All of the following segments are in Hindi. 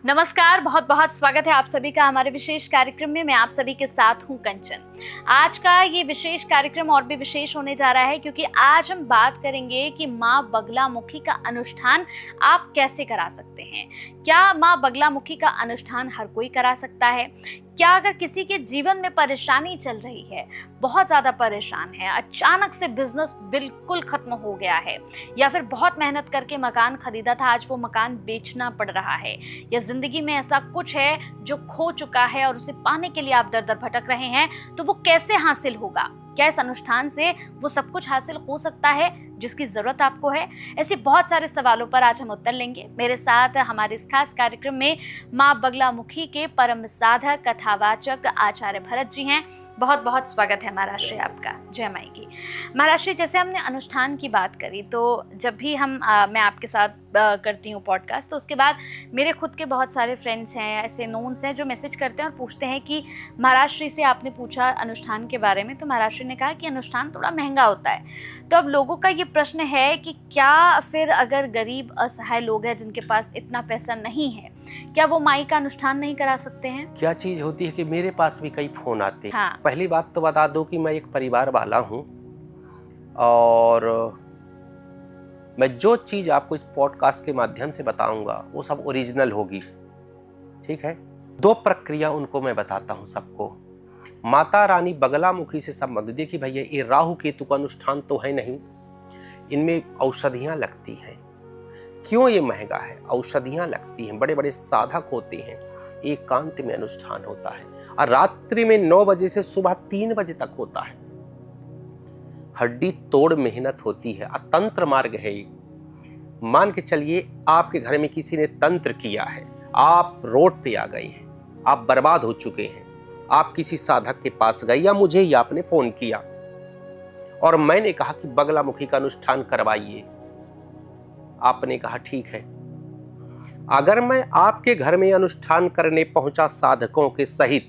नमस्कार, बहुत बहुत स्वागत है आप सभी का हमारे विशेष कार्यक्रम में। मैं आप सभी के साथ हूं कंचन। आज का ये विशेष कार्यक्रम और भी विशेष होने जा रहा है क्योंकि आज हम बात करेंगे कि माँ बगलामुखी का अनुष्ठान आप कैसे करा सकते हैं। क्या माँ बगलामुखी का अनुष्ठान हर कोई करा सकता है? क्या अगर किसी के जीवन में परेशानी चल रही है, बहुत ज़्यादा परेशान है, अचानक से बिजनेस बिल्कुल खत्म हो गया है, या फिर बहुत मेहनत करके मकान खरीदा था, आज वो मकान बेचना पड़ रहा है, या जिंदगी में ऐसा कुछ है जो खो चुका है और उसे पाने के लिए आप दर दर भटक रहे हैं, तो वो कैसे हासिल होगा? क्या इस अनुष्ठान से वो सब कुछ हासिल हो सकता है जिसकी जरूरत आपको है? ऐसे बहुत सारे सवालों पर आज हम उत्तर लेंगे। मेरे साथ हमारे इस खास कार्यक्रम में माँ बगलामुखी के परम साधक कथावाचक आचार्य भरत जी हैं। बहुत बहुत स्वागत है महाराष्ट्री आपका। जय माई की। महाराष्ट्री, जैसे हमने अनुष्ठान की बात करी, तो जब भी मैं आपके साथ करती हूँ पॉडकास्ट, तो उसके बाद मेरे खुद के बहुत सारे फ्रेंड्स हैं, ऐसे नोन्स हैं जो मैसेज करते हैं और पूछते हैं कि महाराष्ट्री से आपने पूछा अनुष्ठान के बारे में, तो महाराष्ट्री ने कहा कि अनुष्ठान थोड़ा महंगा होता है। तो अब लोगों का ये प्रश्न है कि क्या फिर अगर गरीब असहाय लोग हैं जिनके पास इतना पैसा नहीं है, क्या वो माई का अनुष्ठान नहीं करा सकते हैं? क्या चीज होती है कि मेरे पास भी कई फोन आते हैं। हाँ। पहली बात तो बता दो कि मैं एक परिवार वाला हूँ और मैं जो चीज आपको इस पॉडकास्ट के माध्यम से बताऊंगा वो सब ओरिजिनल होगी। ठीक है, दो प्रक्रिया उनको मैं बताता हूँ सबको। माता रानी बगलामुखी से संबंधित, देखिए भैया, ये राहु केतु का अनुष्ठान तो है नहीं, इनमें औषधियां लगती हैं। क्यों ये महंगा है? औषधियां लगती हैं, बड़े बड़े साधक होते हैं, एकांत में अनुष्ठान होता है और रात्रि में 9 बजे से सुबह 3 बजे तक होता है। हड्डी तोड़ मेहनत होती है, अतंत्र मार्ग है ये। मान के चलिए आपके घर में किसी ने तंत्र किया है, आप रोड पे आ गए हैं, आप बर्बाद हो चुके हैं, आप किसी साधक के पास गए या मुझे ही आपने फोन किया और मैंने कहा कि बगलामुखी का अनुष्ठान करवाइए। आपने कहा ठीक है। अगर मैं आपके घर में अनुष्ठान करने पहुंचा साधकों के सहित,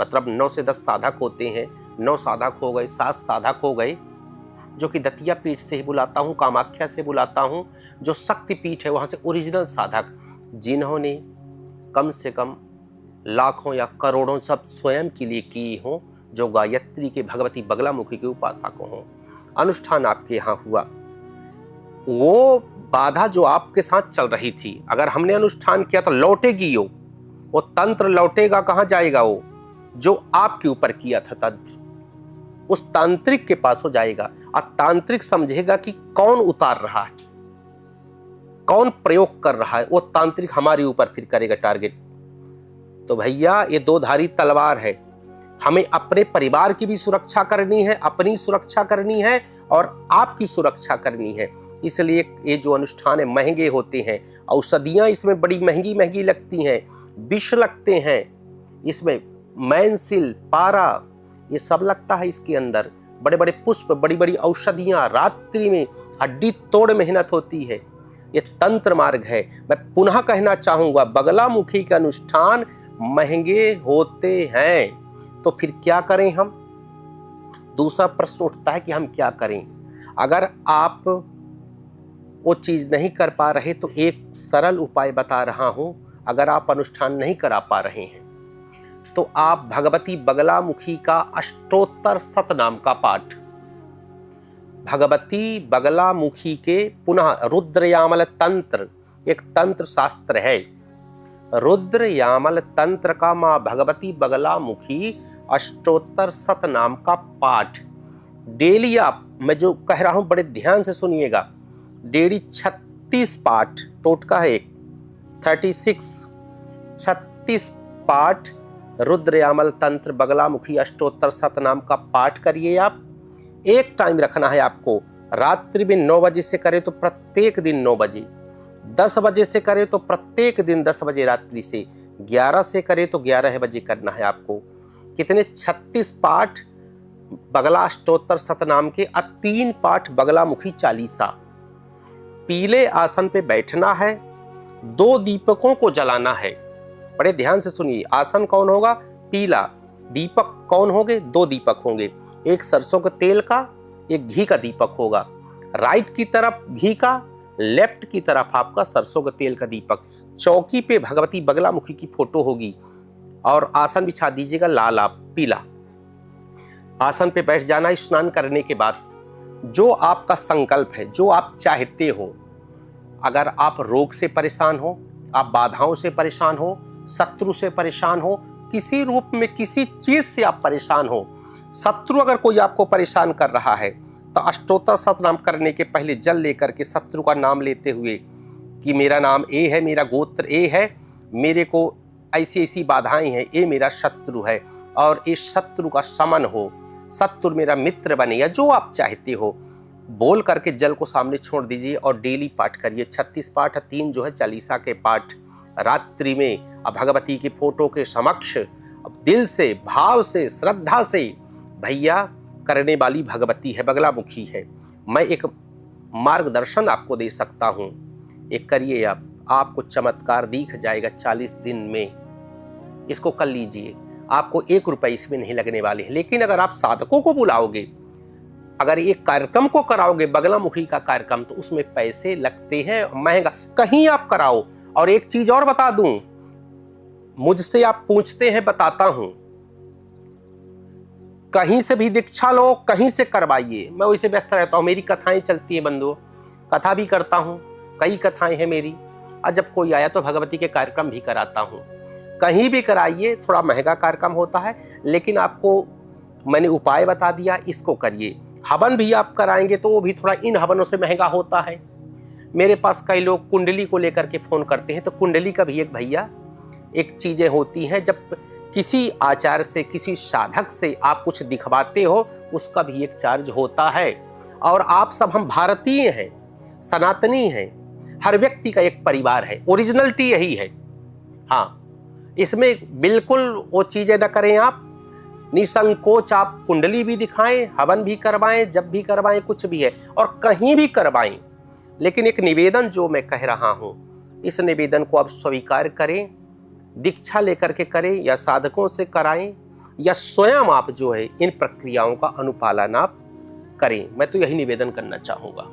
मतलब 9 से 10 साधक होते हैं, 9 साधक हो गए, 7 साधक हो गए, जो कि दतिया पीठ से ही बुलाता हूं, कामाख्या से बुलाता हूं, जो शक्ति पीठ है वहां से ओरिजिनल साधक, जिन्होंने कम से कम लाखों या करोड़ों सब स्वयं के लिए किए हों, जो गायत्री के भगवती बगलामुखी के उपासक हों। अनुष्ठान आपके यहाँ हुआ, वो बाधा जो आपके साथ चल रही थी, अगर हमने अनुष्ठान किया तो लौटेगी वो तंत्र लौटेगा। कहाँ जाएगा? वो जो आपके ऊपर किया था तंत्र, उस तांत्रिक के पास हो जाएगा और तांत्रिक समझेगा कि कौन उतार रहा है, कौन प्रयोग कर रहा है, वो तांत्रिक हमारे ऊपर फिर करेगा टारगेट। तो भैया, ये दो धारी तलवार है। हमें अपने परिवार की भी सुरक्षा करनी है, अपनी सुरक्षा करनी है और आपकी सुरक्षा करनी है। इसलिए ये जो अनुष्ठान है महंगे होते हैं। औषधियां इसमें बड़ी महंगी महंगी लगती हैं, विष लगते हैं इसमें, मैनसिल, पारा, ये सब लगता है इसके अंदर, बड़े बड़े पुष्प, बड़ी बड़ी औषधियां, रात्रि में हड्डी तोड़ मेहनत होती है। ये तंत्र मार्ग है। मैं पुनः कहना चाहूंगा, बगलामुखी के अनुष्ठान महंगे होते हैं। तो फिर क्या करें हम? दूसरा प्रश्न उठता है कि हम क्या करें। अगर आप वो चीज नहीं कर पा रहे तो एक सरल उपाय बता रहा हूं। अगर आप अनुष्ठान नहीं करा पा रहे हैं तो आप भगवती बगलामुखी का अष्टोत्तर शतनाम का पाठ, भगवती बगलामुखी के पुनः रुद्रयामल तंत्र, एक तंत्र शास्त्र है, रुद्र यामल तंत्र का मां भगवती बगलामुखी अष्टोत्तर शतनाम का पाठ डेली आप, मैं जो कह रहा हूं बड़े ध्यान से सुनिएगा, डेली 36 पाठ, टोटका है एक 36 पाठ रुद्र यामल तंत्र बगलामुखी अष्टोत्तर शतनाम का पाठ करिए आप। एक टाइम रखना है आपको, रात्रि में 9 बजे से करें तो प्रत्येक दिन 9 बजे, 10 बजे से करें तो प्रत्येक दिन 10 बजे रात्रि से, 11 से करें तो 11 बजे करना है आपको। कितने? 36 पाठ बगला अष्टोत्तर शतनाम के, 3 पाठ बगलामुखी चालीसा। पीले आसन पे बैठना है, 2 दीपकों को जलाना है। बड़े ध्यान से सुनिए, आसन कौन होगा? पीला। दीपक कौन होंगे? 2 दीपक होंगे, एक सरसों के तेल का, एक घी का दीपक होगा। राइट की तरफ घी का, लेफ्ट की तरफ आपका सरसों के तेल का दीपक, चौकी पे भगवती बगलामुखी की फोटो होगी और आसन बिछा दीजिएगा लाल आप पीला। आसन पे बैठ जाना। स्नान करने के बाद जो आपका संकल्प है, जो आप चाहते हो, अगर आप रोग से परेशान हो, आप बाधाओं से परेशान हो, शत्रु से परेशान हो, किसी रूप में किसी चीज से आप परेशान हो, शत्रु अगर कोई आपको परेशान कर रहा है तो अष्टोत्तर शतनाम करने के पहले जल लेकर के शत्रु का नाम लेते हुए कि मेरा नाम ए है, मेरा गोत्र ए है, मेरे को ऐसी ऐसी बाधाएं हैं, ये मेरा शत्रु है और इस शत्रु का शमन हो, शत्रु मेरा मित्र बने, या जो आप चाहते हो बोल करके जल को सामने छोड़ दीजिए और डेली पाठ करिए। 36 पाठ, 3 जो है चालीसा के पाठ रात्रि में अब भगवती के फोटो के समक्ष अब दिल से, भाव से, श्रद्धा से भैया करने वाली भगवती है, बगलामुखी है। मैं एक मार्गदर्शन आपको दे सकता हूँ, एक करिए आप, आपको चमत्कार दिख जाएगा 40 दिन में। इसको कर लीजिए, आपको 1 रुपए इसमें नहीं लगने वाले हैं। लेकिन अगर आप साधकों को बुलाओगे, अगर एक कार्यक्रम को कराओगे बगलामुखी का कार्यक्रम, तो उसमें पैसे लगते हैं, महंगा। कहीं आप कराओ। और एक चीज और बता दूं, मुझसे आप पूछते हैं, बताता हूं, कहीं से भी दीक्षा लो, कहीं से करवाइए। मैं वैसे व्यस्त रहता हूं, मेरी कथाएं चलती है बंधुओं, कथा भी करता हूं, कई कथाएं हैं मेरी। और जब कोई आया तो भगवती के कार्यक्रम भी कराता हूं। कहीं भी कराइए, थोड़ा महंगा कार्यक्रम होता है, लेकिन आपको मैंने उपाय बता दिया, इसको करिए। हवन भी आप कराएंगे तो वो भी थोड़ा इन हवनों से महंगा होता है। मेरे पास कई लोग कुंडली को लेकर के फोन करते हैं, तो कुंडली का भी एक भैया एक चीजें होती हैं, जब किसी आचार्य से, किसी साधक से आप कुछ दिखवाते हो, उसका भी एक चार्ज होता है। और आप सब, हम भारतीय हैं, सनातनी हैं, हर व्यक्ति का एक परिवार है, ओरिजिनलिटी यही है। हाँ, इसमें बिल्कुल वो चीजें न करें आप, निसंकोच आप कुंडली भी दिखाएं, हवन भी करवाएं, जब भी करवाएं, कुछ भी है, और कहीं भी करवाएं। लेकिन एक निवेदन जो मैं कह रहा हूं, इस निवेदन को आप स्वीकार करें, दीक्षा लेकर के करें, या साधकों से कराएं, या स्वयं आप जो है इन प्रक्रियाओं का अनुपालन आप करें। मैं तो यही निवेदन करना चाहूँगा।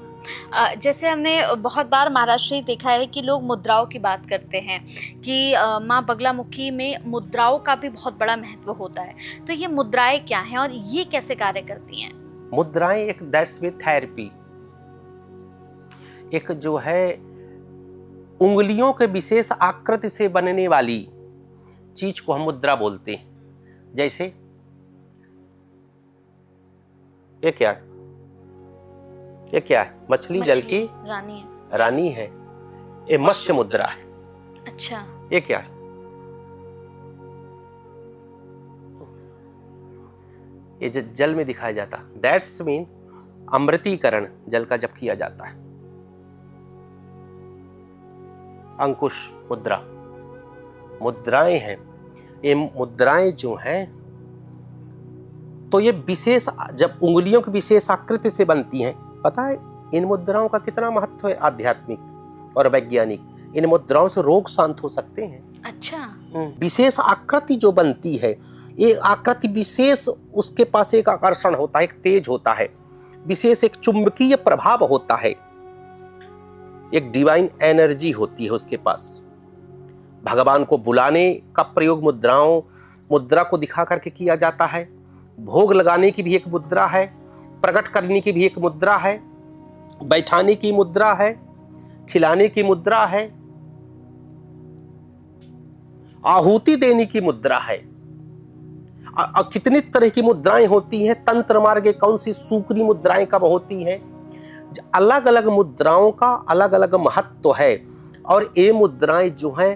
जैसे हमने बहुत बार महाराष्ट्र देखा है कि लोग मुद्राओं की बात करते हैं कि माँ बगलामुखी में मुद्राओं का भी बहुत बड़ा महत्व होता है। तो ये मुद्राएं क्या हैं और ये कैसे कार्य करती हैं? मुद्राएं एक दैट्स विद थेरेपी, एक जो है उंगलियों के विशेष आकृति से बनने वाली चीज को हम मुद्रा बोलते हैं। जैसे ये क्या है? ये क्या है? मछली जल की रानी है। ये मत्स्य मुद्रा है। अच्छा, ये क्या है? ये जो जल में दिखाया जाता, दैट्स मीन अमृतीकरण जल का जब किया जाता है। अंकुश मुद्रा, मुद्राएं हैं। ये मुद्राएं जो हैं तो ये विशेष, जब उंगलियों की विशेष आकृति से बनती हैं, पता है इन मुद्राओं का कितना महत्व है आध्यात्मिक और वैज्ञानिक। इन मुद्राओं से रोग शांत हो सकते हैं। अच्छा, विशेष आकृति जो बनती है, ये आकृति विशेष, उसके पास एक आकर्षण होता है, एक तेज होता है, विशेष एक चुंबकीय प्रभाव होता है, एक डिवाइन एनर्जी होती है उसके पास। भगवान को बुलाने का प्रयोग मुद्रा को दिखा करके किया जाता है। भोग लगाने की भी एक मुद्रा है, प्रकट करने की भी एक मुद्रा है, बैठाने की मुद्रा है, खिलाने की मुद्रा है, आहुति देने की मुद्रा है। कितनी तरह की मुद्राएं होती हैं। तंत्र मार्ग कौन सी सूक्री मुद्राएं कब होती हैं। अलग अलग मुद्राओं का अलग अलग महत्व है। और ये मुद्राएं जो हैं,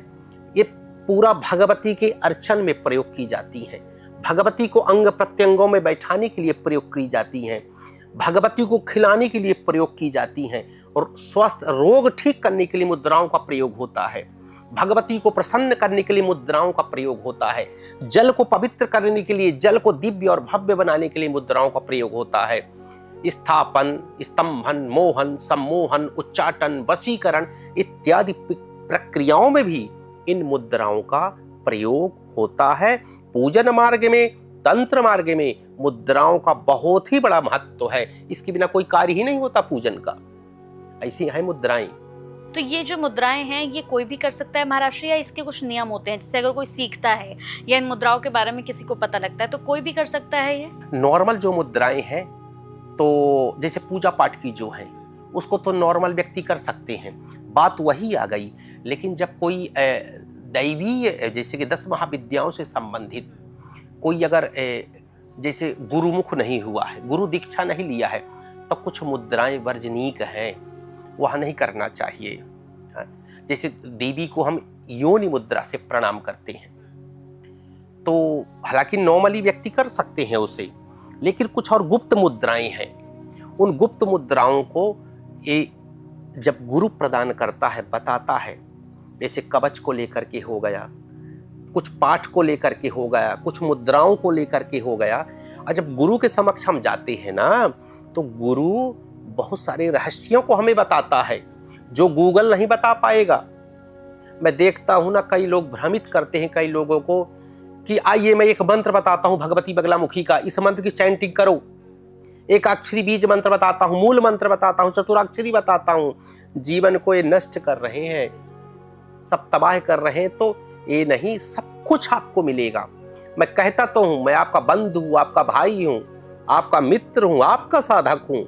ये पूरा भगवती के अर्चन में प्रयोग की जाती हैं। भगवती को अंग प्रत्यंगों में बैठाने के लिए प्रयोग की जाती हैं। भगवती को खिलाने के लिए प्रयोग की जाती हैं। और स्वस्थ रोग ठीक करने के लिए मुद्राओं का प्रयोग होता है। भगवती को प्रसन्न करने के लिए मुद्राओं का प्रयोग होता है। जल को पवित्र करने के लिए, जल को दिव्य और भव्य बनाने के लिए मुद्राओं का प्रयोग होता है। स्थापन, स्तंभन, मोहन, सम्मोहन, उच्चाटन, वशीकरण इत्यादि प्रक्रियाओं में भी इन मुद्राओं का प्रयोग होता है। पूजन मार्ग में, तंत्र मार्ग में मुद्राओं का बहुत ही बड़ा महत्व है। इसके बिना कोई कार्य ही नहीं होता पूजन का। ऐसी हैं मुद्राएं। तो ये जो मुद्राएं हैं ये कोई भी कर सकता है महाराष्ट्र, या इसके कुछ नियम होते हैं? जैसे अगर कोई सीखता है या इन मुद्राओं के बारे में किसी को पता लगता है तो कोई भी कर सकता है ये? नॉर्मल जो मुद्राएं हैं, तो जैसे पूजा पाठ की जो है उसको तो नॉर्मल व्यक्ति कर सकते हैं, बात वही आ गई। लेकिन जब कोई दैवीय, जैसे कि 10 महाविद्याओं से संबंधित कोई अगर जैसे गुरुमुख नहीं हुआ है, गुरु दीक्षा नहीं लिया है, तो कुछ मुद्राएं वर्जनीक हैं, वह नहीं करना चाहिए। जैसे देवी को हम योनि मुद्रा से प्रणाम करते हैं, तो हालांकि नॉर्मली व्यक्ति कर सकते हैं उसे, लेकिन कुछ और गुप्त मुद्राएं हैं। उन गुप्त मुद्राओं को ये जब गुरु प्रदान करता है, बताता है, जैसे कवच को लेकर के हो गया, कुछ पाठ को लेकर के हो गया, कुछ मुद्राओं को लेकर के हो गया, और जब गुरु के समक्ष हम जाते हैं ना, तो गुरु बहुत सारे रहस्यों को हमें बताता है जो गूगल नहीं बता पाएगा। मैं देखता हूं ना, कई लोग भ्रमित करते हैं कई लोगों को कि आइए मैं एक मंत्र बताता हूं भगवती बगलामुखी का, इस मंत्र की चैंटिंग करो। एक अक्षरी बीज मंत्र बताता हूं, मूल मंत्र बताता हूं, चतुराक्षरी बताता हूं। जीवन को ये नष्ट कर रहे हैं, सब तबाह कर रहे हैं। तो ये नहीं, सब कुछ आपको मिलेगा। मैं कहता तो हूं, मैं आपका बंधु हूं, आपका भाई हूं, आपका मित्र हूं, आपका साधक हूं।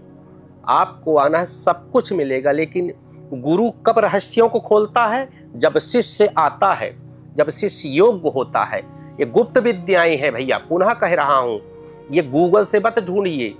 आपको आना है, सब कुछ मिलेगा। लेकिन गुरु कब रहस्यों को खोलता है? जब शिष्य आता है, जब शिष्य योग्य होता है। ये गुप्त विद्याएं हैं भैया, पुनः कह रहा हूं, ये गूगल से मत ढूंढिए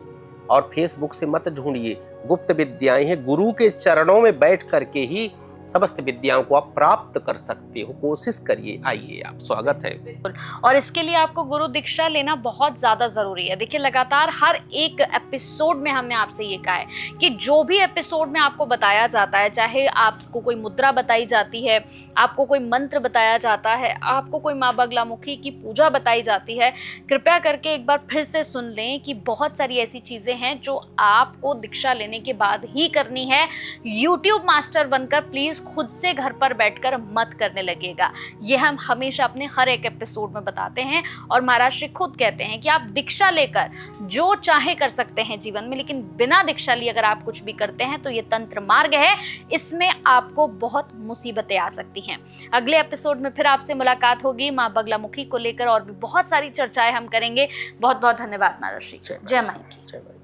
और फेसबुक से मत ढूंढिए। गुप्त विद्याएं हैं, गुरु के चरणों में बैठ करके ही समस्त विद्याओं को आप प्राप्त कर सकते हो। कोशिश करिए, आइए, आप स्वागत है। और इसके लिए आपको गुरु दीक्षा लेना बहुत ज्यादा जरूरी है। देखिए, लगातार हर एक एपिसोड में हमने आपसे ये कहा है कि जो भी एपिसोड में आपको बताया जाता है, चाहे आपको कोई मुद्रा बताई जाती है, आपको कोई मंत्र बताया जाता है, आपको कोई माँ बगलामुखी की पूजा बताई जाती है, कृपया करके एक बार फिर से सुन लें कि बहुत सारी ऐसी चीजें हैं जो आपको दीक्षा लेने के बाद ही करनी है। यूट्यूब मास्टर बनकर प्लीज खुद से घर पर बैठकर मत करने लगेगा। ये हम हमेशा अपने हर एक एपिसोड में बताते हैं, और महाराज श्री खुद कहते हैं कि आप दीक्षा लेकर जो चाहे कर सकते हैं जीवन में, लेकिन बिना दीक्षा लिए अगर आप कुछ भी करते हैं तो ये तंत्र मार्ग है, इसमें आपको बहुत मुसीबतें आ सकती हैं। अगले एपिसोड में फिर आपसे मुलाकात होगी माँ बगलामुखी को लेकर, और भी बहुत सारी चर्चाएं हम करेंगे। बहुत बहुत धन्यवाद महाराज श्री। जय माई की।